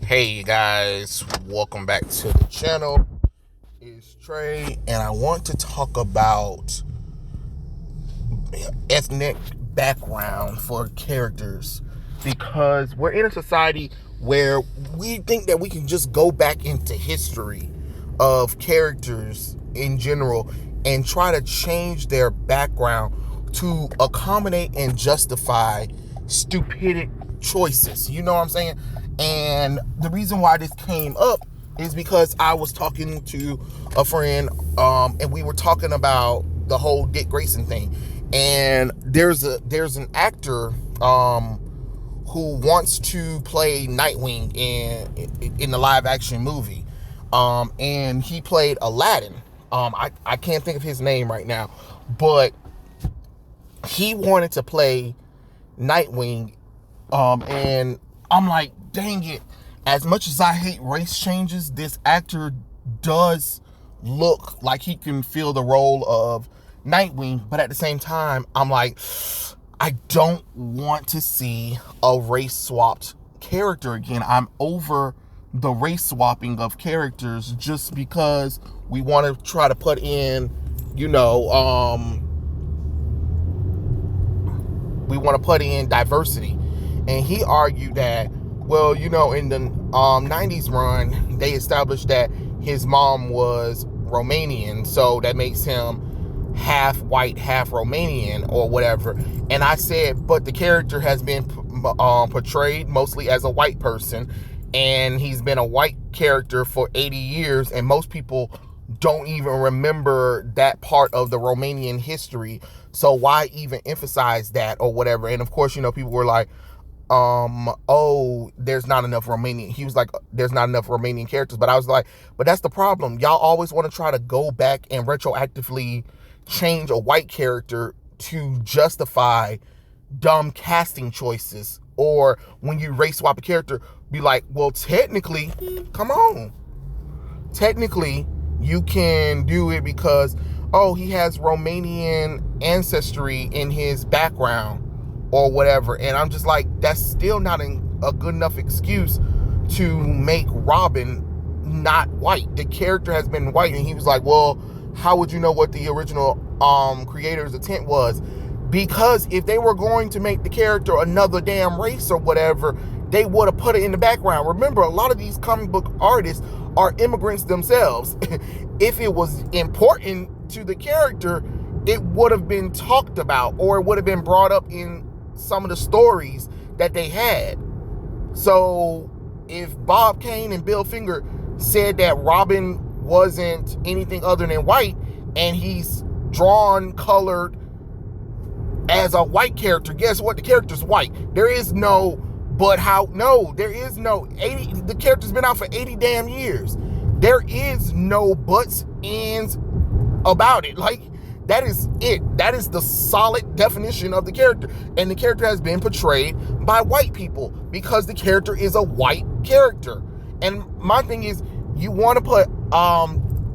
Hey guys, welcome back to the channel. It's Trey, and I want to talk about ethnic background for characters because we're in a society where we think that we can just go back into history of characters in general and try to change their background to accommodate and justify stupid choices. You know what I'm saying? And the reason why this came up is because I was talking to a friend, and we were talking about the whole Dick Grayson thing. And there's an actor who wants to play Nightwing in the live action movie, and he played Aladdin. I can't think of his name right now, but he wanted to play Nightwing, and I'm like, dang it. As much as I hate race changes, this actor does look like he can fill the role of Nightwing, but at the same time, I'm like, I don't want to see a race swapped character again. I'm over the race swapping of characters just because we want to try to put in, we want to put in diversity. And he argued that, well, in the 90s run, they established that his mom was Romanian, so that makes him half white, half Romanian or whatever. And I said, but the character has been portrayed mostly as a white person, and he's been a white character for 80 years, and most people don't even remember that part of the Romanian history. So why even emphasize that or whatever? And of course, people were like, there's not enough Romanian. He was like, there's not enough Romanian characters. But I was like, but that's the problem. Y'all always want to try to go back and retroactively change a white character to justify dumb casting choices. Or when you race swap a character, be like, well, technically, you can do it because, he has Romanian ancestry in his background or whatever. And I'm just like, that's still not a good enough excuse to make Robin not white. The character has been white. And he was like, well, how would you know what the original creator's intent was? Because if they were going to make the character another damn race or whatever, they would have put it in the background. Remember, a lot of these comic book artists are immigrants themselves. If it was important to the character, it would have been talked about, or it would have been brought up in some of the stories that they had. So if Bob Kane and Bill Finger said that Robin wasn't anything other than white, and he's drawn, colored as a white character, guess what? The character's white. There is no, the character's been out for 80 damn years. There is no buts, ands about it. Like, that is it. That is the solid definition of the character. And the character has been portrayed by white people because the character is a white character. And my thing is, you want to put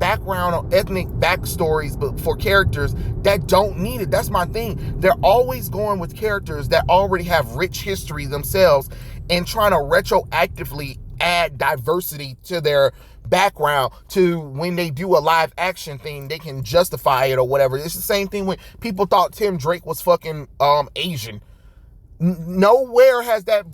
background or ethnic backstories but for characters that don't need it. That's my thing. They're always going with characters that already have rich history themselves and trying to retroactively add diversity to their background to when they do a live action thing, they can justify it or whatever. It's the same thing when people thought Tim Drake was fucking Asian. Nowhere has that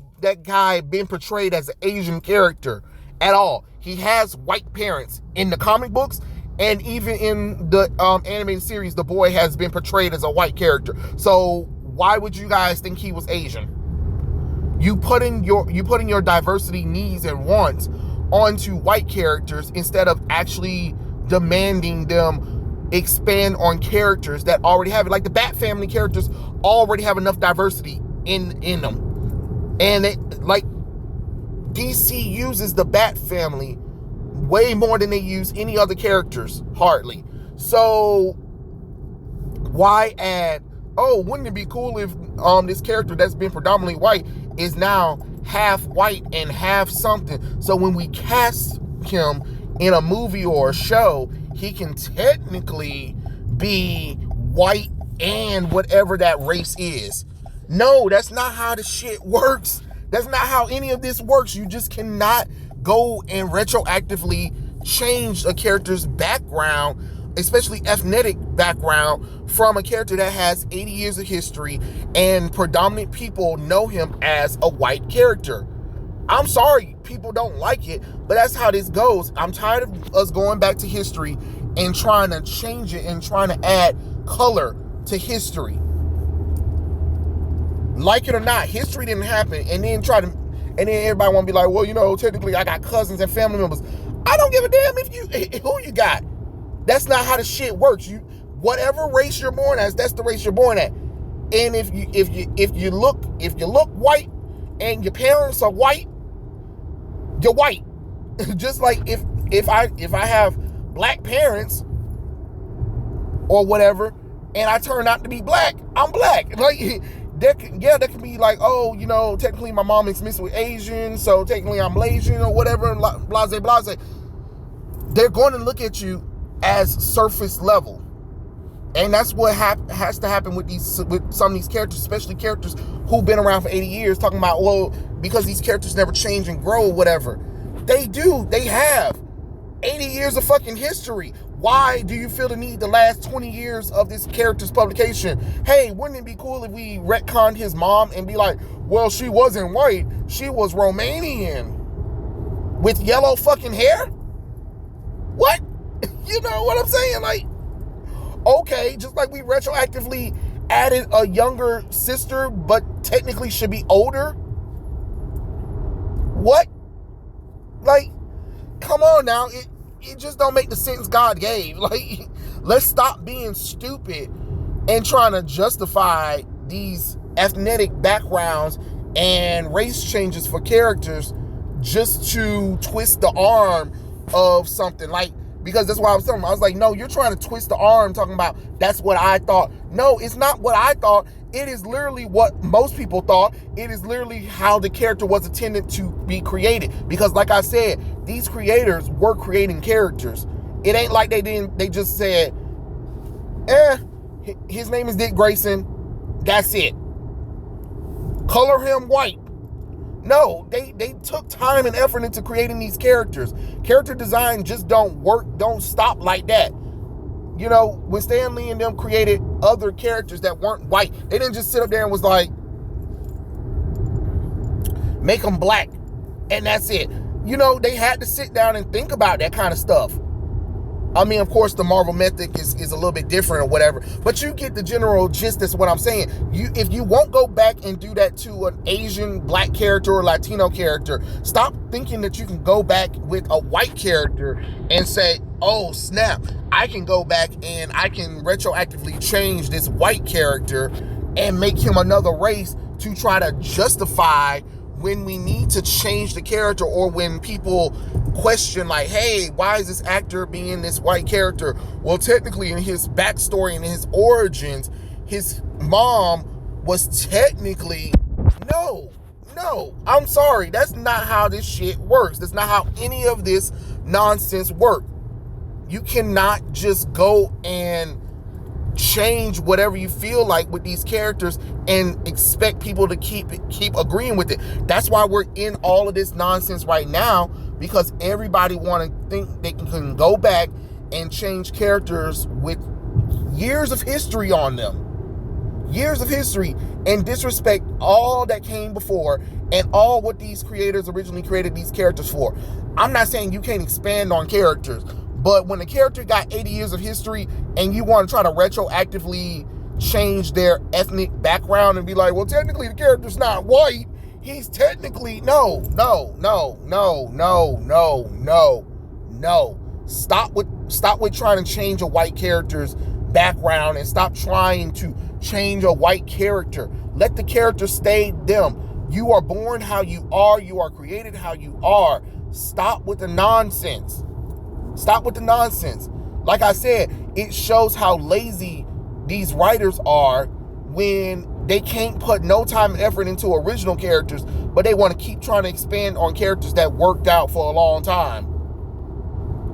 guy been portrayed as an Asian character at all. He has white parents in the comic books, and even in the animated series, the boy has been portrayed as a white character. So why would you guys think he was Asian? You putting your diversity needs and wants onto white characters instead of actually demanding them expand on characters that already have it. Like the Bat Family characters already have enough diversity in them. And DC uses the Bat Family way more than they use any other characters, hardly. So why add, wouldn't it be cool if this character that's been predominantly white is now half white and half something, so when we cast him in a movie or a show, he can technically be white and whatever that race is. No, that's not how the shit works. That's not how any of this works. You just cannot go and retroactively change a character's background, especially ethnic background, from a character that has 80 years of history and predominant people know him as a white character. I'm sorry, people don't like it, but that's how this goes. I'm tired of us going back to history and trying to change it and trying to add color to history. Like it or not, history didn't happen, and then everybody want to be like, well, you know, technically I got cousins and family members. I don't give a damn who you got. That's not how the shit works. Whatever race you're born as, that's the race you're born at. And if you look white and your parents are white, you're white. Just like if I have black parents or whatever, and I turn out to be black, I'm black. Like there can be like, oh, you know, technically my mom is mixed with Asian, so technically I'm Blasian or whatever, blase. They're going to look at you as surface level. And that's what has to happen with some of these characters, especially characters who've been around for 80 years, talking about, well, because these characters never change and grow or whatever. They do. They have 80 years of fucking history. Why do you feel the need the last 20 years of this character's publication? Hey, wouldn't it be cool if we retconned his mom and be like, well, she wasn't white, she was Romanian with yellow fucking hair? What? You know what I'm saying? Like, okay, just like we retroactively added a younger sister, but technically should be older. What? Like, come on now. It just don't make the sense God gave. Like, let's stop being stupid and trying to justify these ethnic backgrounds and race changes for characters just to twist the arm of something. Like, because that's why I was telling them. I was like, no, you're trying to twist the arm talking about that's what I thought. No, it's not what I thought. It is literally what most people thought. It is literally how the character was intended to be created. Because like I said, these creators were creating characters. It ain't like they just said, his name is Dick Grayson, that's it. Color him white. No, they took time and effort into creating these characters. Character design just don't stop like that. You know, when Stan Lee and them created other characters that weren't white, they didn't just sit up there and was like, make them black, and that's it. You know, they had to sit down and think about that kind of stuff. I mean, of course, the Marvel method is a little bit different or whatever, but you get the general gist. That's what I'm saying. If you won't go back and do that to an Asian, black character or Latino character, stop thinking that you can go back with a white character and say, oh, snap, I can go back and I can retroactively change this white character and make him another race to try to justify when we need to change the character, or when people question like, hey, why is this actor being this white character? Well, technically in his backstory and his origins, his mom was technically, no, I'm sorry. That's not how this shit works. That's not how any of this nonsense works. You cannot just go and change whatever you feel like with these characters and expect people to keep agreeing with it. That's why we're in all of this nonsense right now, because everybody want to think they can go back and change characters with years of history on them. Years of history, and disrespect all that came before and all what these creators originally created these characters for. I'm not saying you can't expand on characters, but when a character got 80 years of history and you want to try to retroactively change their ethnic background and be like, well, technically the character's not white, he's technically, no. Stop with trying to change a white character's background, and stop trying to change a white character. Let the character stay them. You are born how you are. You are created how you are. Stop with the nonsense. Stop with the nonsense. Like I said, it shows how lazy these writers are when they can't put no time and effort into original characters, but they want to keep trying to expand on characters that worked out for a long time.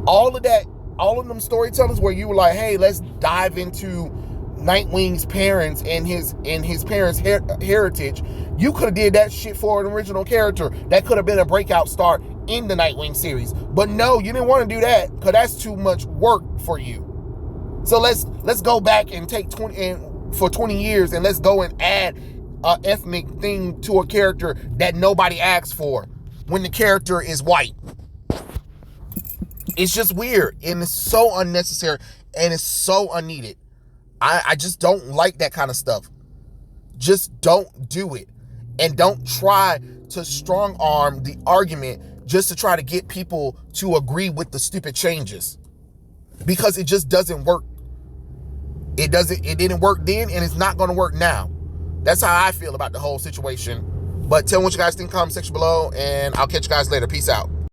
All of them storytellers where you were like, hey, let's dive into Nightwing's parents and his parents' heritage. You could have did that shit for an original character. That could have been a breakout star in the Nightwing series. But no, you didn't want to do that because that's too much work for you. So let's go back and take 20 years and let's go and add an ethnic thing to a character that nobody asks for when the character is white. It's just weird, and it's so unnecessary, and it's so unneeded. I just don't like that kind of stuff. Just don't do it. And don't try to strong arm the argument just to try to get people to agree with the stupid changes. Because it just doesn't work. It didn't work then, and it's not going to work now. That's how I feel about the whole situation. But tell me what you guys think in the comment section below, and I'll catch you guys later. Peace out.